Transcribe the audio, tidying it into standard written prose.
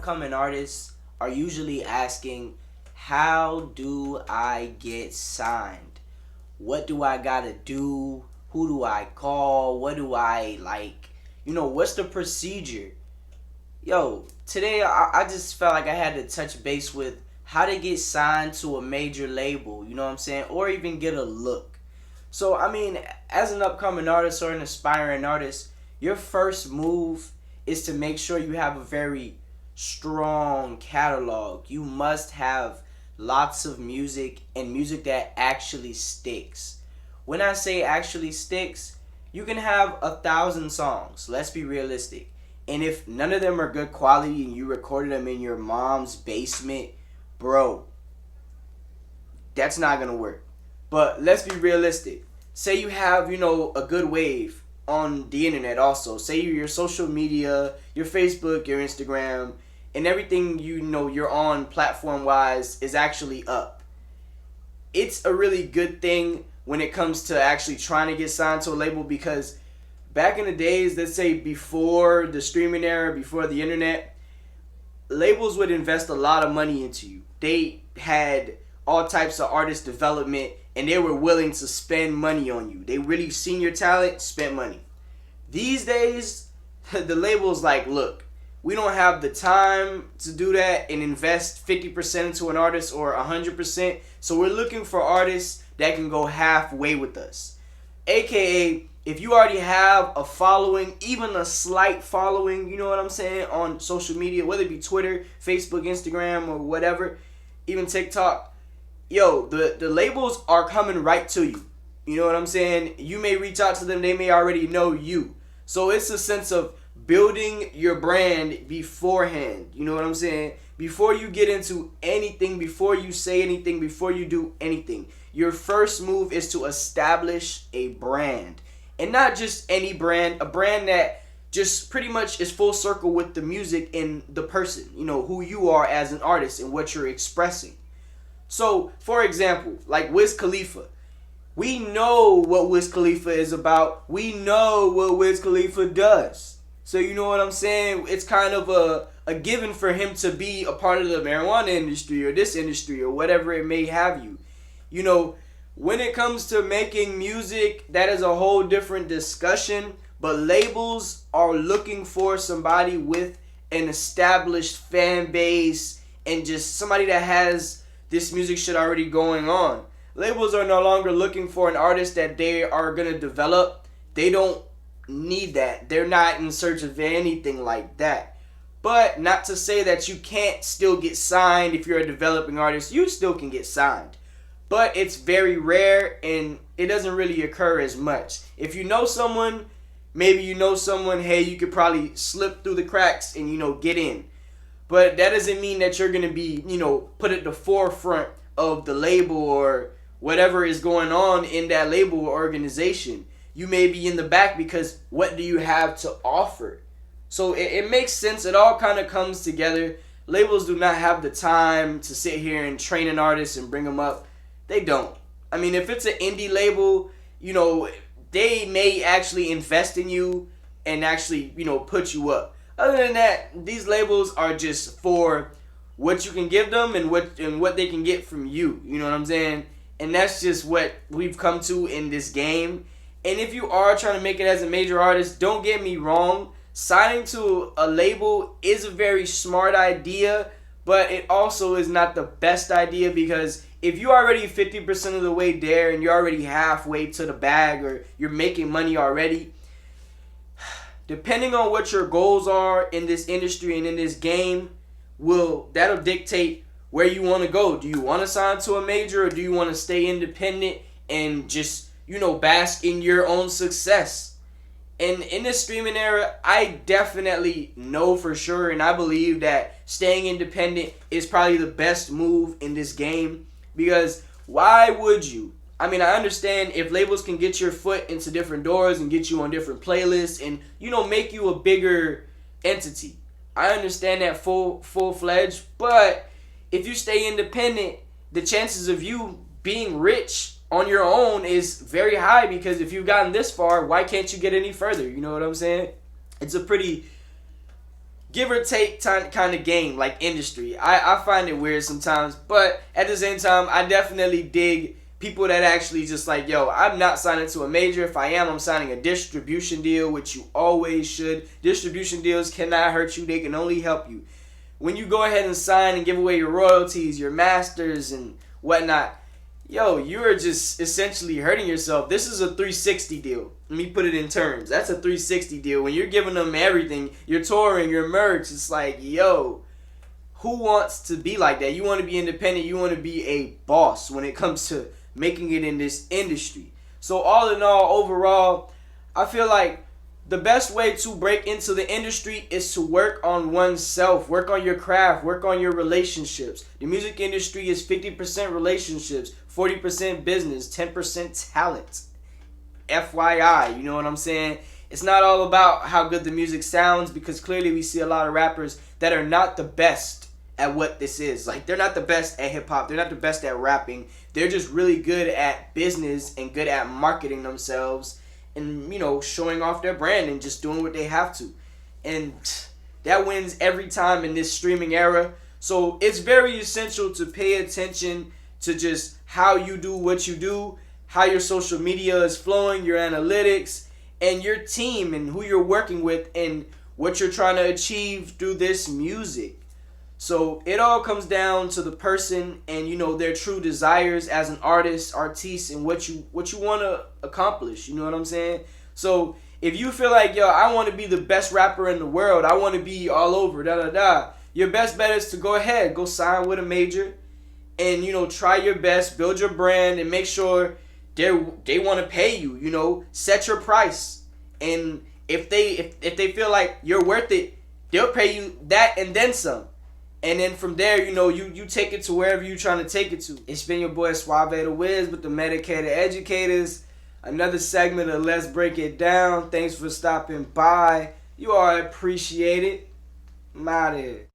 upcoming artists are usually asking, how do I get signed? What do I gotta do? Who do I call? What do I like? What's the procedure? Yo, today I just felt like I had to touch base with how to get signed to a major label, you know what I'm saying? Or even get a look. So, as an upcoming artist or an aspiring artist, your first move is to make sure you have a very strong catalog. You must have lots of music and music that actually sticks. When I say actually sticks, you can have 1,000 songs. Let's be realistic. And if none of them are good quality and you recorded them in your mom's basement, bro, that's not going to work. But let's be realistic. Say you have, a good wave on the internet also. Say your social media, your Facebook, your Instagram, and everything you're on platform-wise is actually up. It's a really good thing when it comes to actually trying to get signed to a label, because back in the days, let's say before the streaming era, before the internet, labels would invest a lot of money into you. They had all types of artist development, and they were willing to spend money on you. They really seen your talent, spent money. These days, the label's like, look, we don't have the time to do that and invest 50% into an artist or 100%. So we're looking for artists that can go halfway with us. AKA, if you already have a following, even a slight following, you know what I'm saying, on social media, whether it be Twitter, Facebook, Instagram, or whatever, even TikTok, yo, the labels are coming right to you. You know what I'm saying? You may reach out to them. They may already know you. So it's a sense of building your brand beforehand. You know what I'm saying? Before you get into anything, before you say anything, before you do anything, your first move is to establish a brand. And not just any brand, a brand that just pretty much is full circle with the music and the person, who you are as an artist and what you're expressing. So, for example, like Wiz Khalifa. We know what Wiz Khalifa is about. We know what Wiz Khalifa does. So you know what I'm saying? It's kind of a given for him to be a part of the marijuana industry or this industry or whatever it may have you. When it comes to making music, that is a whole different discussion. But labels are looking for somebody with an established fan base and just somebody that has this music shit already going on. Labels are no longer looking for an artist that they are going to develop. They don't need that. They're not in search of anything like that. But not to say that you can't still get signed if you're a developing artist. You still can get signed. But it's very rare and it doesn't really occur as much. If you know someone, maybe hey, you could probably slip through the cracks and, get in. But that doesn't mean that you're going to be, put at the forefront of the label or whatever is going on in that label or organization. You may be in the back because what do you have to offer? So it makes sense. It all kind of comes together. Labels do not have the time to sit here and train an artist and bring them up. They don't. If it's an indie label, they may actually invest in you and actually, put you up. Other than that, these labels are just for what you can give them and what they can get from you. You know what I'm saying? And that's just what we've come to in this game. And if you are trying to make it as a major artist, don't get me wrong. Signing to a label is a very smart idea, but it also is not the best idea, because if you're already 50% of the way there and you're already halfway to the bag or you're making money already, depending on what your goals are in this industry and in this game, that'll dictate where you want to go. Do you want to sign to a major, or do you want to stay independent and just, bask in your own success? And in this streaming era, I definitely know for sure, and I believe that staying independent is probably the best move in this game. Because why would you? I understand if labels can get your foot into different doors and get you on different playlists and, make you a bigger entity. I understand that full-fledged, but if you stay independent, the chances of you being rich on your own is very high, because if you've gotten this far, why can't you get any further? You know what I'm saying? It's a pretty give or take kind of game, like industry. I find it weird sometimes, but at the same time, I definitely dig people that actually just like, yo, I'm not signing to a major. If I am, I'm signing a distribution deal, which you always should. Distribution deals cannot hurt you. They can only help you. When you go ahead and sign and give away your royalties, your masters and whatnot, yo, you are just essentially hurting yourself. This is a 360 deal. Let me put it in terms. That's a 360 deal. When you're giving them everything, you're touring, your merch, it's like, yo, who wants to be like that? You want to be independent. You want to be a boss when it comes to making it in this industry. So all in all, overall, I feel like the best way to break into the industry is to work on oneself, work on your craft, work on your relationships. The music industry is 50% relationships, 40% business, 10% talent. FYI, you know what I'm saying? It's not all about how good the music sounds, because clearly we see a lot of rappers that are not the best at what this is. Like, they're not the best at hip-hop. They're not the best at rapping. They're just really good at business and good at marketing themselves and, you know, showing off their brand and just doing what they have to. And that wins every time in this streaming era. So it's very essential to pay attention to just how you do what you do, how your social media is flowing, your analytics, and your team and who you're working with and what you're trying to achieve through this music. So it all comes down to the person and, you know, their true desires as an artist, and what you want to accomplish. You know what I'm saying? So if you feel like, yo, I want to be the best rapper in the world, I want to be all over, your best bet is to go ahead, go sign with a major and, you know, try your best, build your brand and make sure they want to pay you, you know, set your price. And if they feel like you're worth it, they'll pay you that and then some. And then from there, you know, you take it to wherever you're trying to take it to. It's been your boy Suave the Wiz with the Medicated Educators. Another segment of Let's Break It Down. Thanks for stopping by. You are appreciated. I'm out of here.